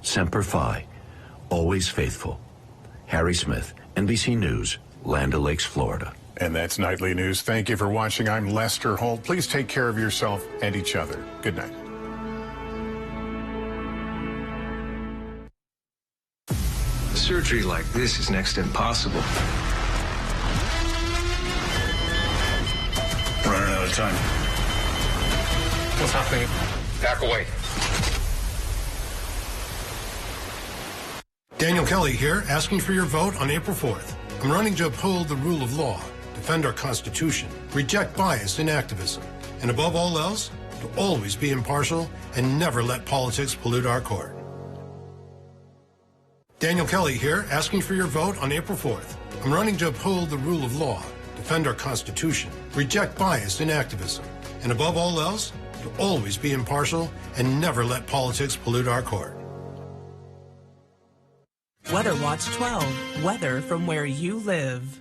Semper Fi, always faithful. Harry Smith, NBC News, Land O'Lakes, Florida. And that's Nightly News. Thank you for watching. I'm Lester Holt. Please take care of yourself and each other. Good night. Surgery like this is next to impossible. Running out of time. What's happening? Back away. Daniel Kelly here, asking for your vote on April 4th. I'm running to uphold the rule of law, defend our Constitution, reject bias in activism, and above all else, to always be impartial and never let politics pollute our court. Daniel Kelly here, asking for your vote on April 4th. I'm running to uphold the rule of law, defend our Constitution, reject bias in activism, and above all else, to always be impartial and never let politics pollute our court. Weather Watch 12, weather from where you live.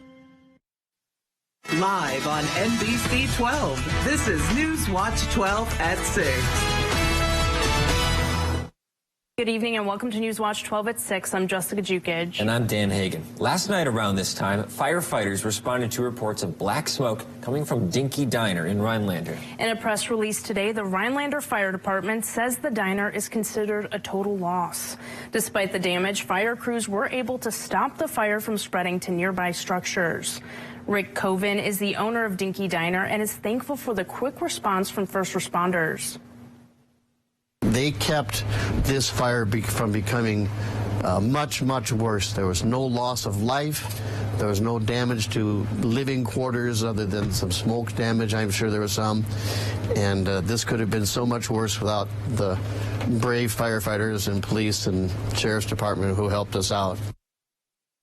Live on NBC 12, this is News Watch 12 at 6. Good evening and welcome to News Watch 12 at 6. I'm Jessica Jukic. And I'm Dan Hagan. Last night around this time, firefighters responded to reports of black smoke coming from Dinky Diner in Rhinelander. In a press release today, the Rhinelander Fire Department says the diner is considered a total loss. Despite the damage, fire crews were able to stop the fire from spreading to nearby structures. Rick Coven is the owner of Dinky Diner and is thankful for the quick response from first responders. They kept this fire from becoming much, much worse. There was no loss of life. There was no damage to living quarters other than some smoke damage. I'm sure there was some. And this could have been so much worse without the brave firefighters and police and sheriff's department who helped us out.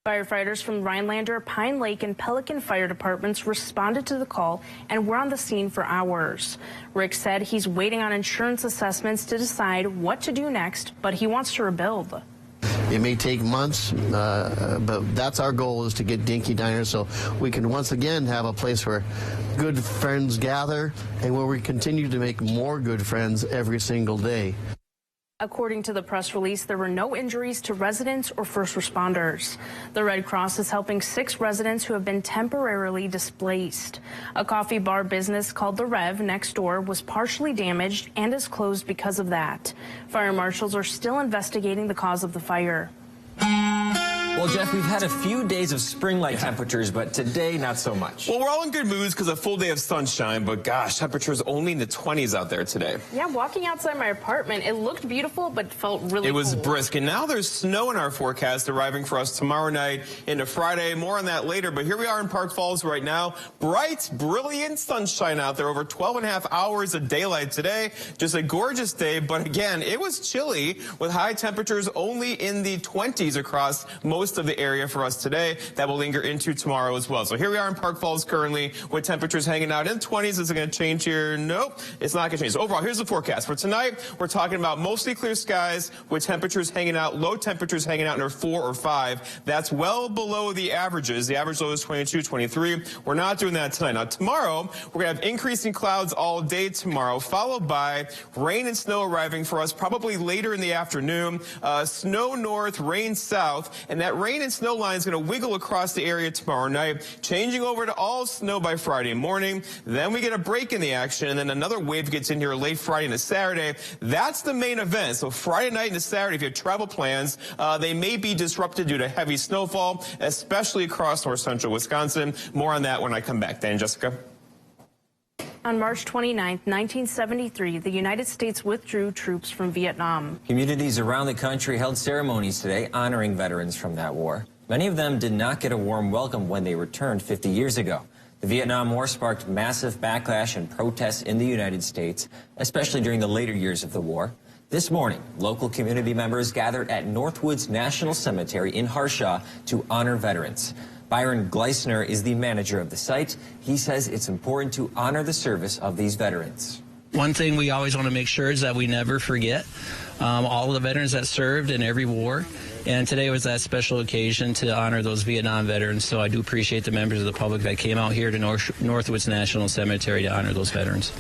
Firefighters from Rhinelander, Pine Lake, and Pelican fire departments responded to the call and were on the scene for hours. Rick said he's waiting on insurance assessments to decide what to do next, but he wants to rebuild. It may take months, but that's our goal, is to get Dinky Diner so we can once again have a place where good friends gather and where we continue to make more good friends every single day. According to the press release, there were no injuries to residents or first responders. The Red Cross is helping 6 residents who have been temporarily displaced. A coffee bar business called The Rev next door was partially damaged and is closed because of that. Fire marshals are still investigating the cause of the fire. Well, Jeff, we've had a few days of spring-like temperatures, but today, not so much. Well, we're all in good moods because a full day of sunshine, but gosh, temperatures only in the 20s out there today. Yeah, walking outside my apartment, it looked beautiful, but felt really It was cold. brisk, and now there's snow in our forecast arriving for us tomorrow night into Friday. More on that later, but here we are in Park Falls right now. Bright, brilliant sunshine out there, over 12.5 hours of daylight today. Just a gorgeous day, but again, it was chilly with high temperatures only in the 20s across most of the area for us today. That will linger into tomorrow as well. So here we are in Park Falls currently with temperatures hanging out in the 20s. Is it going to change here? Nope, it's not going to change. So overall, here's the forecast. For tonight, we're talking about mostly clear skies with temperatures hanging out, low temperatures hanging out near 4 or 5. That's well below the averages. The average low is 22, 23. We're not doing that tonight. Now, tomorrow, we're going to have increasing clouds all day tomorrow, followed by rain and snow arriving for us probably later in the afternoon. Snow north, rain south, and that rain and snow line is going to wiggle across the area tomorrow night, changing over to all snow by Friday morning. Then we get a break in the action, and then another wave gets in here late Friday into Saturday. That's the main event. So Friday night into Saturday, if you have travel plans, they may be disrupted due to heavy snowfall, especially across north central Wisconsin. More on that when I come back. Dan, Jessica. On March 29, 1973, the United States withdrew troops from Vietnam. Communities around the country held ceremonies today honoring veterans from that war. Many of them did not get a warm welcome when they returned 50 years ago. The Vietnam War sparked massive backlash and protests in the United States, especially during the later years of the war. This morning, local community members gathered at Northwoods National Cemetery in Harshaw to honor veterans. Byron Gleisner is the manager of the site. He says it's important to honor the service of these veterans. One thing we always want to make sure is that we never forget all of the veterans that served in every war. And today was that special occasion to honor those Vietnam veterans. So I do appreciate the members of the public that came out here to Northwoods National Cemetery to honor those veterans.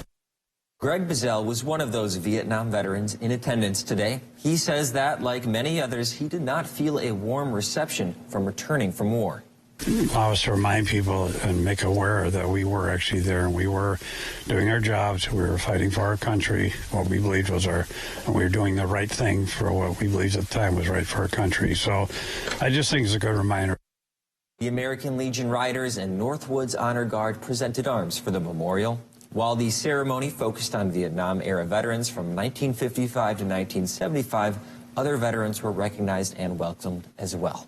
Greg Bazell was one of those Vietnam veterans in attendance today. He says that, like many others, he did not feel a warm reception from returning from war. Allow us to remind people and make aware that we were actually there and we were doing our jobs. We were fighting for our country, what we believed was and we were doing the right thing for what we believed at the time was right for our country. So I just think it's a good reminder. The American Legion Riders and Northwoods Honor Guard presented arms for the memorial, while the ceremony focused on Vietnam-era veterans from 1955 to 1975. Other veterans were recognized and welcomed as well.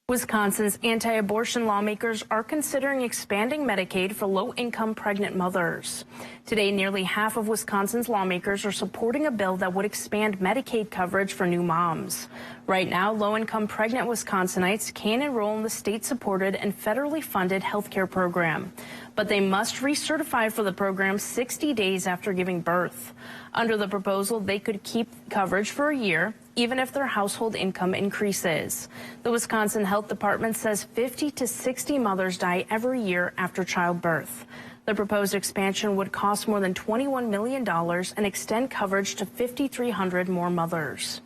Wisconsin's anti-abortion lawmakers are considering expanding Medicaid for low-income pregnant mothers. Today, nearly half of Wisconsin's lawmakers are supporting a bill that would expand Medicaid coverage for new moms. Right now, low-income pregnant Wisconsinites can enroll in the state-supported and federally funded health care program, but they must recertify for the program 60 days after giving birth. Under the proposal, they could keep coverage for a year, even if their household income increases. The Wisconsin Health Department says 50 to 60 mothers die every year after childbirth. The proposed expansion would cost more than $21 million and extend coverage to 5,300 more mothers.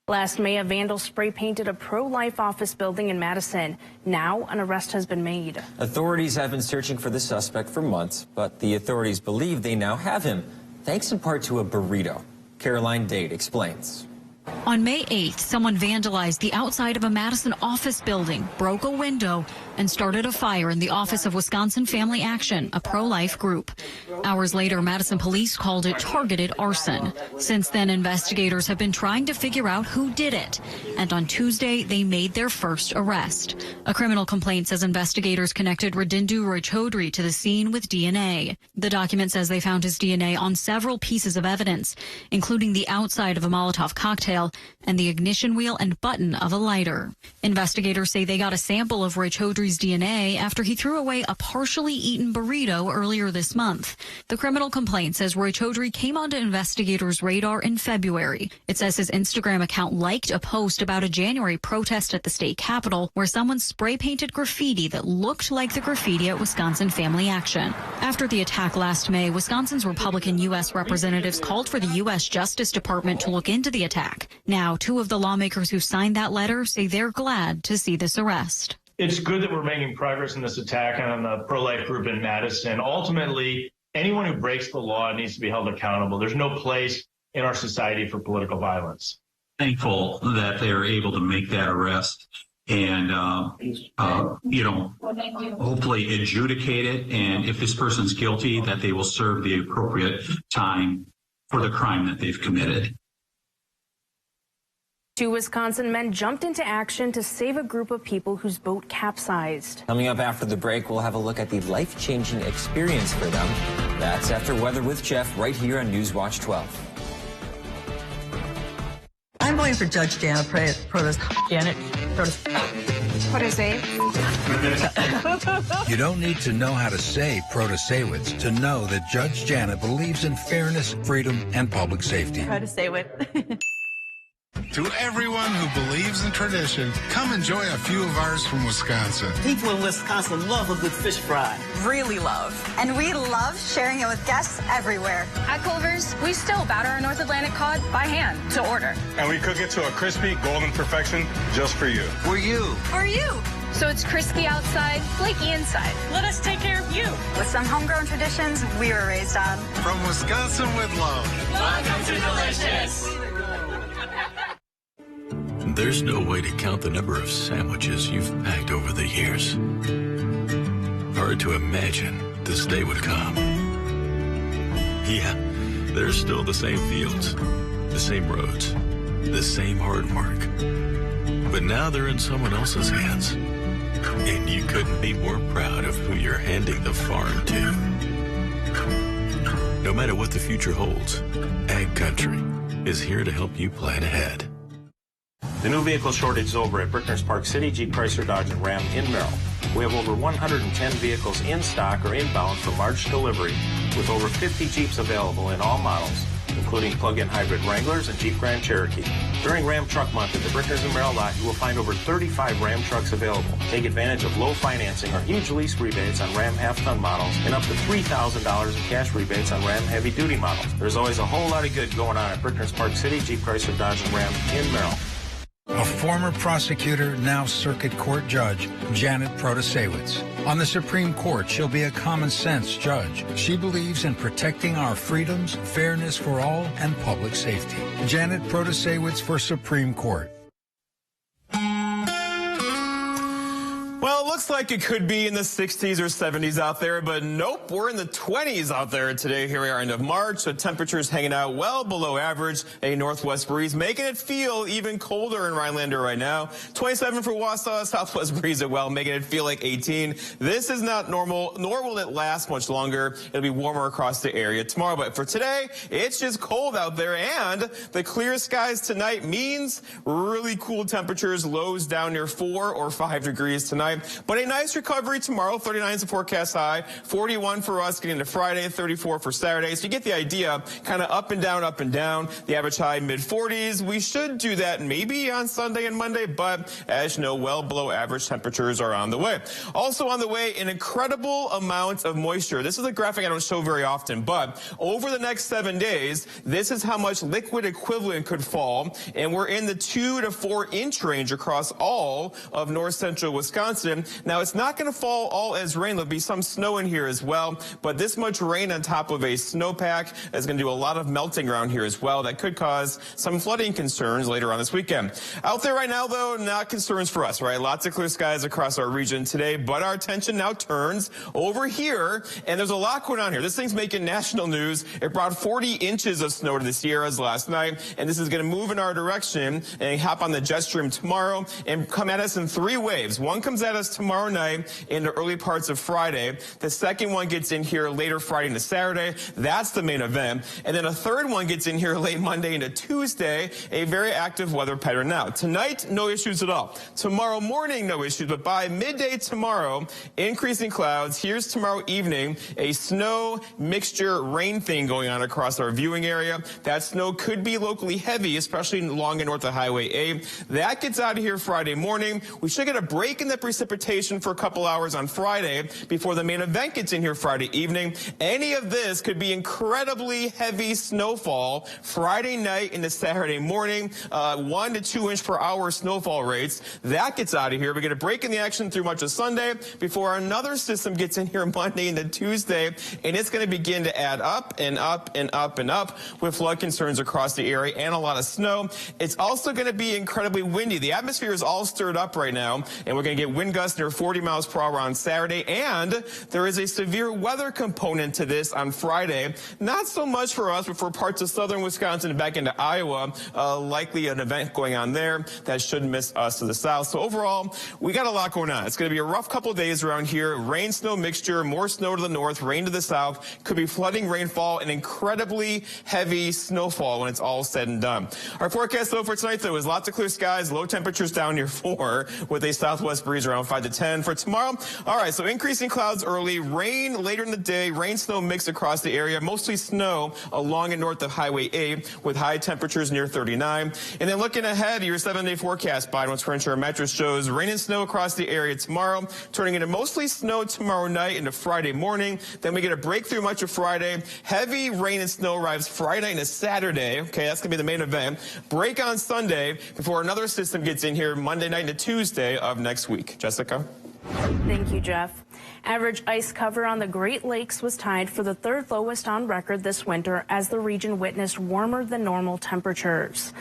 Last May, a vandal spray painted a pro-life office building in Madison. Now, an arrest has been made. Authorities have been searching for the suspect for months, but the authorities believe they now have him, thanks in part to a burrito. Caroline Dade explains. On May 8th, someone vandalized the outside of a Madison office building, broke a window, and started a fire in the office of Wisconsin Family Action, a pro-life group. Hours later, Madison police called it targeted arson. Since then, investigators have been trying to figure out who did it. And on Tuesday, they made their first arrest. A criminal complaint says investigators connected Radindu Roychodri to the scene with DNA. The document says they found his DNA on several pieces of evidence, including the outside of a Molotov cocktail and the ignition wheel and button of a lighter. Investigators say they got a sample of Roychodri's DNA after he threw away a partially eaten burrito earlier this month. The criminal complaint says Roychodri came onto investigators' radar in February. It says his Instagram account liked a post about a January protest at the state capitol where someone spray-painted graffiti that looked like the graffiti at Wisconsin Family Action. After the attack last May, Wisconsin's Republican U.S. representatives called for the U.S. Justice Department to look into the attack. Now, two of the lawmakers who signed that letter say they're glad to see this arrest. It's good that we're making progress in this attack on the pro-life group in Madison. Ultimately, anyone who breaks the law needs to be held accountable. There's no place in our society for political violence. Thankful that they are able to make that arrest and, hopefully adjudicate it. And if this person's guilty, that they will serve the appropriate time for the crime that they've committed. Two Wisconsin men jumped into action to save a group of people whose boat capsized. Coming up after the break, we'll have a look at the life-changing experience for them. That's after Weather with Jeff right here on Newswatch 12. I'm going for Judge Janet You don't need to know how to say Protasiewicz to know that Judge Janet believes in fairness, freedom, and public safety. To everyone who believes in tradition, come enjoy a few of ours from Wisconsin. People in Wisconsin love a good fish fry. Really love. And we love sharing it with guests everywhere. At Culver's, we still batter our North Atlantic cod by hand to order. And we cook it to a crispy, golden perfection just for you. For you. For you. So it's crispy outside, flaky inside. Let us take care of you. With some homegrown traditions we were raised on. From Wisconsin with love. Welcome to Delicious. There's no way to count the number of sandwiches you've packed over the years. Hard to imagine this day would come. Yeah, there's still the same fields, the same roads, the same hard work. But now they're in someone else's hands. And you couldn't be more proud of who you're handing the farm to. No matter what the future holds, Ag Country is here to help you plan ahead. The new vehicle shortage is over at Brickner's Park City, Jeep, Chrysler, Dodge, and Ram in Merrill. We have over 110 vehicles in stock or inbound for March delivery, with over 50 Jeeps available in all models, including plug-in hybrid Wranglers and Jeep Grand Cherokee. During Ram Truck Month at the Brickners and Merrill lot, you will find over 35 Ram trucks available. Take advantage of low financing or huge lease rebates on Ram half-ton models and up to $3,000 in cash rebates on Ram heavy-duty models. There's always a whole lot of good going on at Brickners Park City, Jeep Chrysler Dodge and Ram in Merrill. A former prosecutor, now circuit court judge, Janet Protasewicz. On the Supreme Court, she'll be a common-sense judge. She believes in protecting our freedoms, fairness for all, and public safety. Janet Protasewicz for Supreme Court. Well, it looks like it could be in the 60s or 70s out there, but nope, we're in the 20s out there today. Here we are, end of March, so temperatures hanging out well below average. A northwest breeze making it feel even colder in Rhinelander right now. 27 for Wausau, southwest breeze at well, making it feel like 18. This is not normal, nor will it last much longer. It'll be warmer across the area tomorrow, but for today, it's just cold out there, and the clear skies tonight means really cool temperatures, lows down near 4 or 5 degrees tonight. But a nice recovery tomorrow. 39 is the forecast high. 41 for us getting to Friday. 34 for Saturday. So you get the idea. Kind of up and down, up and down. The average high mid-40s. We should do that maybe on Sunday and Monday. But as you know, well below average temperatures are on the way. Also on the way, an incredible amount of moisture. This is a graphic I don't show very often. But over the next 7 days, this is how much liquid equivalent could fall. And we're in the 2 to 4 inch range across all of north central Wisconsin. Now, it's not going to fall all as rain. There'll be some snow in here as well, but this much rain on top of a snowpack is going to do a lot of melting around here as well. That could cause some flooding concerns later on this weekend. Out there right now, though, not concerns for us, right? Lots of clear skies across our region today, but our attention now turns over here, and there's a lot going on here. This thing's making national news. It brought 40 inches of snow to the Sierras last night, and this is going to move in our direction and hop on the jet stream tomorrow and come at us in 3 waves. One comes at us tomorrow night in the early parts of Friday. The second one gets in here later Friday into Saturday. That's the main event. And then a third one gets in here late Monday into Tuesday. A very active weather pattern now. Tonight, no issues at all. Tomorrow morning, no issues. But by midday tomorrow, increasing clouds. Here's tomorrow evening, a snow mixture rain thing going on across our viewing area. That snow could be locally heavy, especially along and north of Highway A. That gets out of here Friday morning. We should get a break in the precipitation for a couple hours on Friday before the main event gets in here Friday evening. Any of this could be incredibly heavy snowfall Friday night into Saturday morning. 1 to 2 inch per hour snowfall rates. That gets out of here. We get a break in the action through much of Sunday before another system gets in here Monday into Tuesday, and it's going to begin to add up and up and up and up with flood concerns across the area and a lot of snow. It's also going to be incredibly windy. The atmosphere is all stirred up right now, and we're going to get wind gusts near 40 miles per hour on Saturday, and there is a severe weather component to this on Friday. Not so much for us, but for parts of southern Wisconsin and back into Iowa, likely an event going on there that should miss us to the south. So overall, we got a lot going on. It's going to be a rough couple of days around here. Rain, snow mixture, more snow to the north, rain to the south. Could be flooding, rainfall, and incredibly heavy snowfall when it's all said and done. Our forecast, though, for tonight, though, is lots of clear skies, low temperatures down near 4 with a southwest breeze around 5 to 10. For tomorrow, all right, so increasing clouds early, rain later in the day, rain, snow mix across the area, mostly snow along and north of Highway A with high temperatures near 39. And then looking ahead, your 7-day forecast by West Furniture and Mattress shows rain and snow across the area tomorrow, turning into mostly snow tomorrow night into Friday morning. Then we get a breakthrough much of Friday. Heavy rain and snow arrives Friday night into Saturday. Okay, that's going to be the main event. Break on Sunday before another system gets in here Monday night into Tuesday of next week. Jessica? Thank you, Jeff. Average ice cover on the Great Lakes was tied for the 3rd lowest on record this winter as the region witnessed warmer than normal temperatures.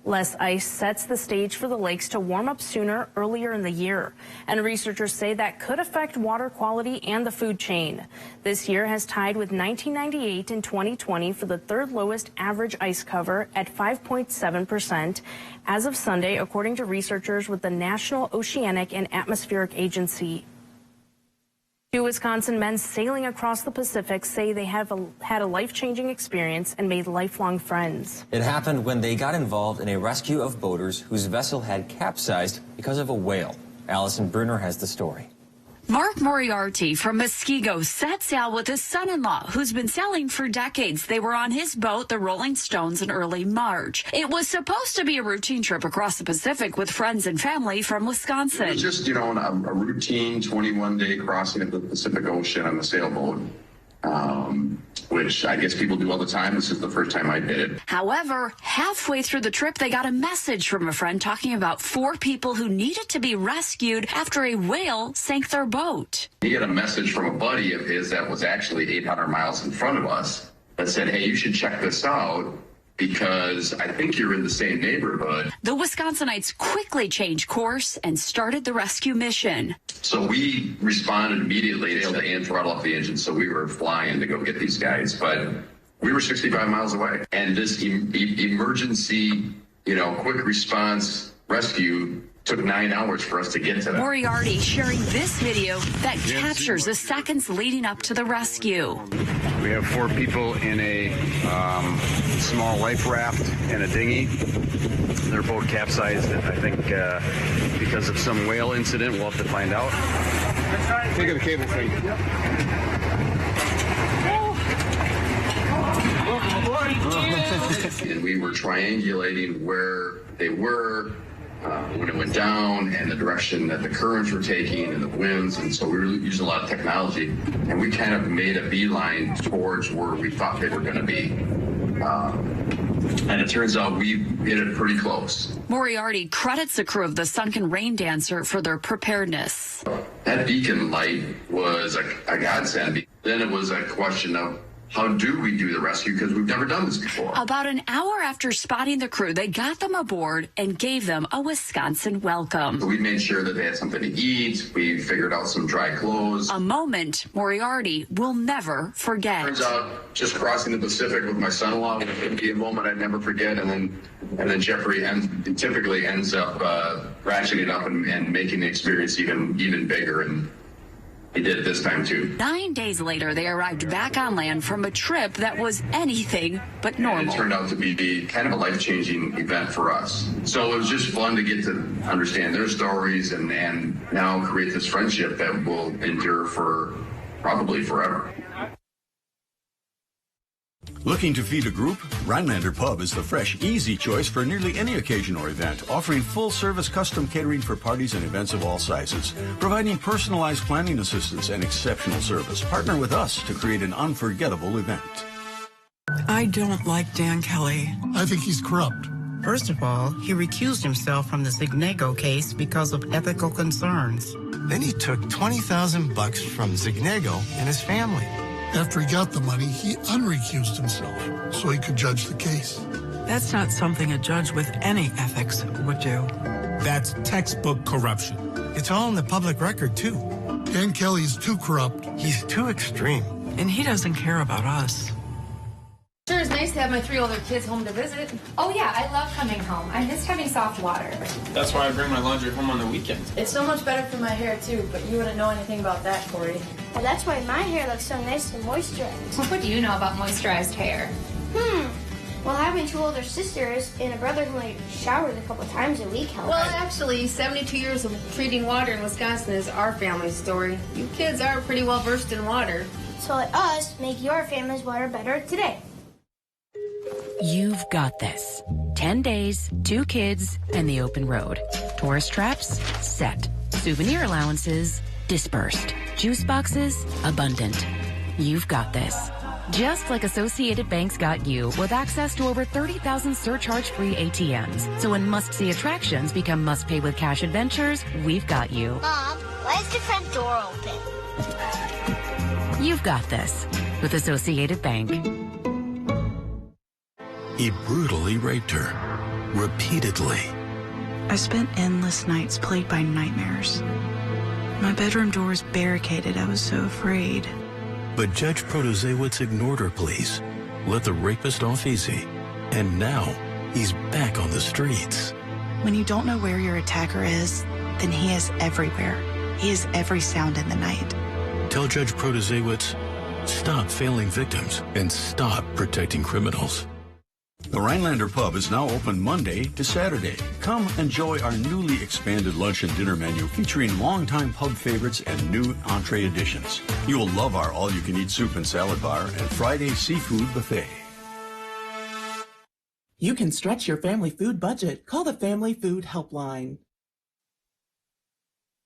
Less ice sets the stage for the lakes to warm up sooner earlier in the year, and researchers say that could affect water quality and the food chain. This year has tied with 1998 and 2020 for the 3rd lowest average ice cover at 5.7% as of Sunday, according to researchers with the National Oceanic and Atmospheric Agency. 2 Wisconsin men sailing across the Pacific say they have had a life-changing experience and made lifelong friends. It happened when they got involved in a rescue of boaters whose vessel had capsized because of a whale. Allison Brunner has the story. Mark Moriarty from Muskego set sail with his son-in-law, who's been sailing for decades. They were on his boat, the Rolling Stones, in early March. It was supposed to be a routine trip across the Pacific with friends and family from Wisconsin. It was just, a routine 21-day crossing of the Pacific Ocean on the sailboat, which I guess people do all the time. This is the first time I did it. However, halfway through the trip, they got a message from a friend talking about 4 people who needed to be rescued after a whale sank their boat. He got a message from a buddy of his that was actually 800 miles in front of us that said, hey, you should check this out because I think you're in the same neighborhood. The Wisconsinites quickly changed course and started the rescue mission. So we responded immediately and throttle up the engine. So we were flying to go get these guys, but we were 65 miles away. And this emergency, quick response rescue took 9 hours for us to get to them. Moriarty sharing this video that captures the seconds leading up to the rescue. We have 4 people in a small life raft and a dinghy. Their boat capsized, I think, because of some whale incident. We'll have to find out. Think of the cable thing. And we were triangulating where they were when it went down and the direction that the currents were taking and the winds. And so we were using a lot of technology, and we kind of made a beeline towards where we thought they were going to be. And it turns out we hit it pretty close. Moriarty credits the crew of the Sunken Rain Dancer for their preparedness. That beacon light was a godsend. Then it was a question of, how do we do the rescue? Because we've never done this before. About an hour after spotting the crew, they got them aboard and gave them a Wisconsin welcome. We made sure that they had something to eat. We figured out some dry clothes. A moment Moriarty will never forget. Turns out, just crossing the Pacific with my son-in-law would be a moment I'd never forget. And then Jeffrey typically ends up ratcheting it up and making the experience even bigger. And he did it this time, too. 9 days later, they arrived back on land from a trip that was anything but normal. And it turned out to be kind of a life-changing event for us. So it was just fun to get to understand their stories and now create this friendship that will endure for probably forever. Looking to feed a group? Rhinelander Pub is the fresh, easy choice for nearly any occasion or event, offering full-service custom catering for parties and events of all sizes, providing personalized planning assistance and exceptional service. Partner with us to create an unforgettable event. I don't like Dan Kelly. I think he's corrupt. First of all, he recused himself from the Zignego case because of ethical concerns. Then he took $20,000 from Zignego and his family. After he got the money, he unrecused himself so he could judge the case. That's not something a judge with any ethics would do. That's textbook corruption. It's all in the public record, too. Dan Kelly's too corrupt. He's too extreme. And he doesn't care about us. Sure, it's nice to have my 3 older kids home to visit. Oh yeah, I love coming home. I miss having soft water. That's why I bring my laundry home on the weekends. It's so much better for my hair too, but you wouldn't know anything about that, Corey. Well, that's why my hair looks so nice and moisturized. What do you know about moisturized hair? Well, having 2 older sisters and a brother who only showers a couple times a week helps. Well, actually, 72 years of treating water in Wisconsin is our family story. You kids are pretty well versed in water. So let us make your family's water better today. You've got this. 10 days, 2 kids, and the open road. Tourist traps? Set. Souvenir allowances? Dispersed. Juice boxes? Abundant. You've got this. Just like Associated Bank's got you with access to over 30,000 surcharge-free ATMs. So when must-see attractions become must-pay with cash adventures, we've got you. Mom, why is the front door open? You've got this with Associated Bank. He brutally raped her, repeatedly. I spent endless nights plagued by nightmares. My bedroom door was barricaded. I was so afraid. But Judge Protozewicz ignored her pleas, let the rapist off easy, and now he's back on the streets. When you don't know where your attacker is, then he is everywhere. He is every sound in the night. Tell Judge Protozewicz, stop failing victims and stop protecting criminals. The Rhinelander Pub is now open Monday to Saturday. Come enjoy our newly expanded lunch and dinner menu featuring longtime pub favorites and new entree additions. You will love our all-you-can-eat soup and salad bar and Friday seafood buffet. You can stretch your family food budget. Call the Family Food Helpline.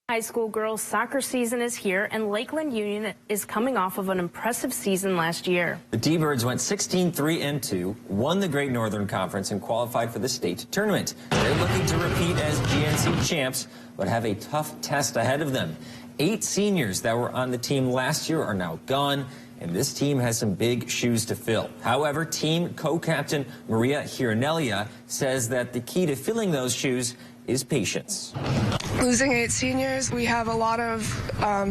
High school girls soccer season is here, and Lakeland Union is coming off of an impressive season last year. The T-Birds went 16-3-2, won the Great Northern Conference, and qualified for the state tournament. They're looking to repeat as GNC champs, but have a tough test ahead of them. 8 seniors that were on the team last year are now gone, and this team has some big shoes to fill. However, team co-captain Maria Hiranelia says that the key to filling those shoes is patience. Losing 8 seniors, we have a lot of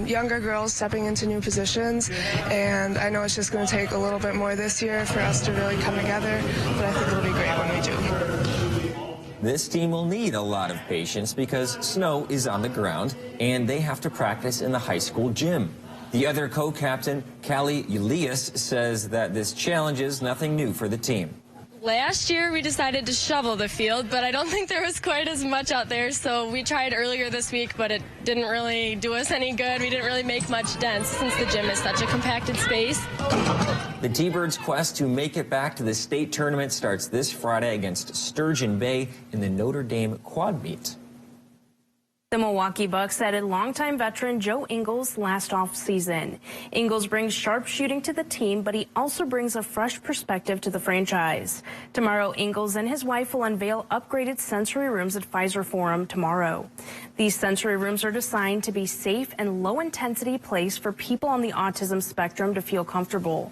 younger girls stepping into new positions, and I know it's just going to take a little bit more this year for us to really come together, but I think it'll be great when we do. This team will need a lot of patience because snow is on the ground, and they have to practice in the high school gym. The other co-captain, Callie Elias, says that this challenge is nothing new for the team. Last year we decided to shovel the field, but I don't think there was quite as much out there, so we tried earlier this week, but it didn't really do us any good. We didn't really make much dents since the gym is such a compacted space. The T-Birds' quest to make it back to the state tournament starts this Friday against Sturgeon Bay in the Notre Dame quad meet. The Milwaukee Bucks added longtime veteran Joe Ingles last offseason. Ingles brings sharp shooting to the team, but he also brings a fresh perspective to the franchise. Tomorrow, Ingles and his wife will unveil upgraded sensory rooms at Pfizer Forum tomorrow. These sensory rooms are designed to be safe and low-intensity place for people on the autism spectrum to feel comfortable.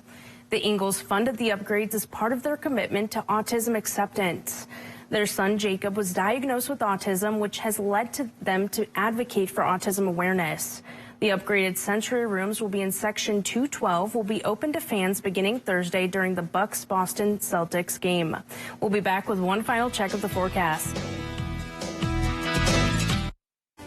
The Ingles funded the upgrades as part of their commitment to autism acceptance. Their son, Jacob, was diagnosed with autism, which has led to them to advocate for autism awareness. The upgraded sensory rooms will be in Section 212, will be open to fans beginning Thursday during the Bucks-Boston Celtics game. We'll be back with one final check of the forecast.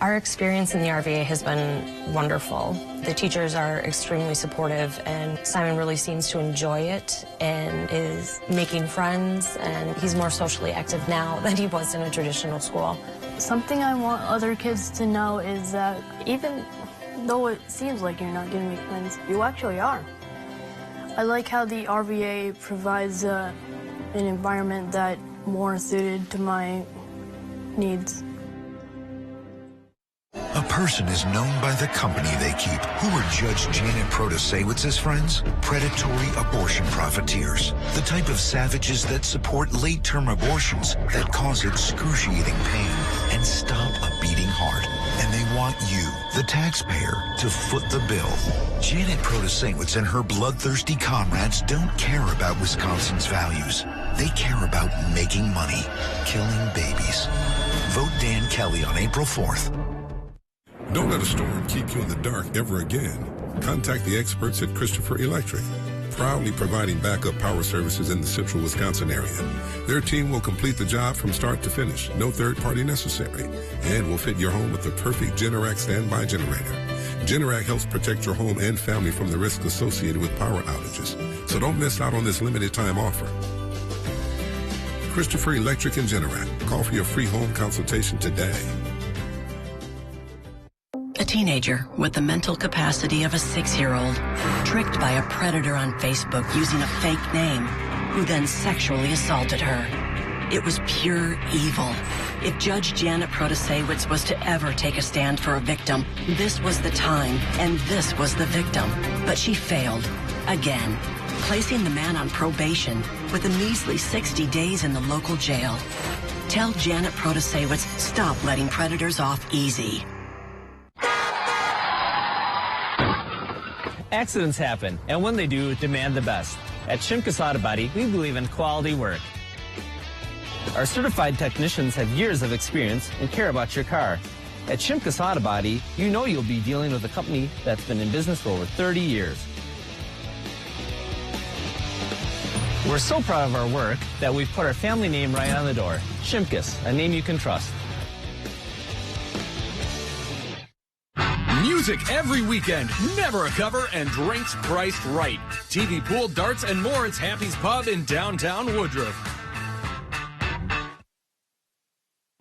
Our experience in the RVA has been wonderful. The teachers are extremely supportive, and Simon really seems to enjoy it and is making friends, and he's more socially active now than he was in a traditional school. Something I want other kids to know is that even though it seems like you're not going to make friends, you actually are. I like how the RVA provides an environment that more suited to my needs. A person is known by the company they keep. Who are Judge Janet Protasewitz's friends? Predatory abortion profiteers. The type of savages that support late-term abortions that cause excruciating pain and stop a beating heart. And they want you, the taxpayer, to foot the bill. Janet Protasewitz and her bloodthirsty comrades don't care about Wisconsin's values. They care about making money, killing babies. Vote Dan Kelly on April 4th. Don't let a storm keep you in the dark ever again. Contact the experts at Christopher Electric, proudly providing backup power services in the central Wisconsin area. Their team will complete the job from start to finish, no third party necessary, and will fit your home with the perfect Generac standby generator. Generac helps protect your home and family from the risks associated with power outages. So don't miss out on this limited time offer. Christopher Electric and Generac. Call for your free home consultation today. A teenager with the mental capacity of a 6-year-old, tricked by a predator on Facebook using a fake name, who then sexually assaulted her. It was pure evil. If Judge Janet Protasewitz was to ever take a stand for a victim, this was the time, and this was the victim. But she failed, again, placing the man on probation with a measly 60 days in the local jail. Tell Janet Protasewitz, stop letting predators off easy. Accidents happen, and when they do, demand the best. At Shimkus Auto Body, we believe in quality work. Our certified technicians have years of experience and care about your car. At Shimkus Auto Body, you know you'll be dealing with a company that's been in business for over 30 years. We're so proud of our work that we've put our family name right on the door. Shimkus, a name you can trust. Music every weekend, never a cover, and drinks priced right. TV, pool, darts, and more. It's Happy's Pub in downtown Woodruff.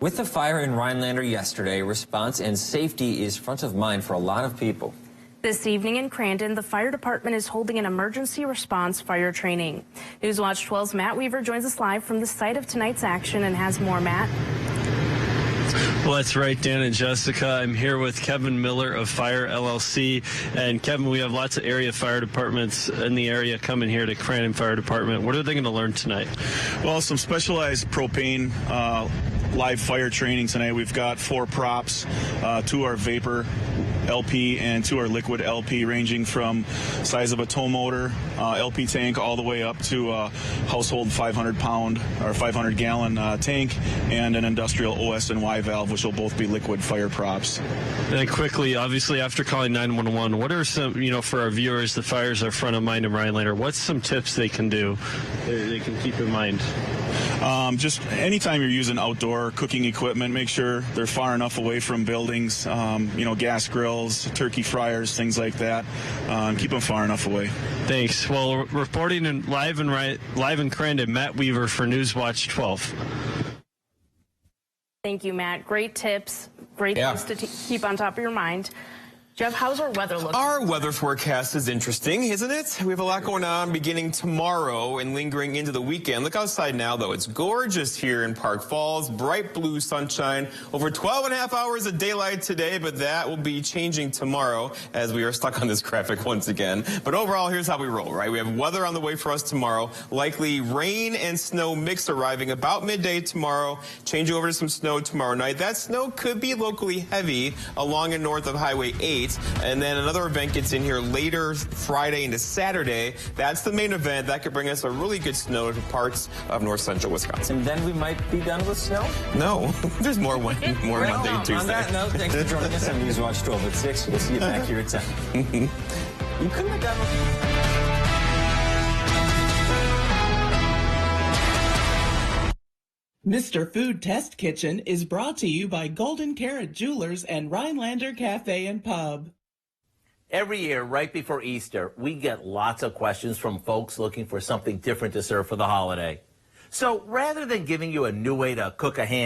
With the fire in Rhinelander yesterday, response and safety is front of mind for a lot of people. This evening in Crandon, the fire department is holding an emergency response fire training. Newswatch 12's Matt Weaver joins us live from the site of tonight's action and has more. Matt? Well, that's right, Dan and Jessica. I'm here with Kevin Miller of Fire LLC. And Kevin, we have lots of area fire departments in the area coming here to Crandon Fire Department. What are they going to learn tonight? Well, some specialized propane live fire training tonight. We've got 4 props, 2 are vapor LP and 2 are liquid LP, ranging from size of a tow motor LP tank all the way up to a household 500-pound or 500-gallon tank and an industrial OS&Y valve, which will both be liquid fire props. And quickly, obviously, after calling 911, what are some, for our viewers, the fires are front of mind in Rhinelander, what's some tips they can do, they can keep in mind? Just anytime you're using outdoor cooking equipment, make sure they're far enough away from buildings, gas grills, turkey fryers, things like that. Keep them far enough away. Thanks. Well, reporting live in Crandon, Matt Weaver for Newswatch 12. Thank you, Matt. Great tips. Great things to keep on top of your mind. Jeff, how's our weather looking? Our weather forecast is interesting, isn't it? We have a lot going on beginning tomorrow and lingering into the weekend. Look outside now, though. It's gorgeous here in Park Falls. Bright blue sunshine. Over 12 and a half hours of daylight today, but that will be changing tomorrow as we are stuck on this graphic once again. But overall, here's how we roll, right? We have weather on the way for us tomorrow. Likely rain and snow mix arriving about midday tomorrow. Changing over to some snow tomorrow night. That snow could be locally heavy along and north of Highway 8. And then another event gets in here later Friday into Saturday. That's the main event. That could bring us a really good snow to parts of north central Wisconsin. And then we might be done with snow? No. There's more Monday and Tuesday. On that note, thanks for joining us on Newswatch 12 at 6. We'll see you back here at 10. You couldn't have done Mr. Food Test Kitchen is brought to you by Golden Carrot Jewelers and Rhinelander Cafe and Pub. Every year, right before Easter, we get lots of questions from folks looking for something different to serve for the holiday. So rather than giving you a new way to cook a ham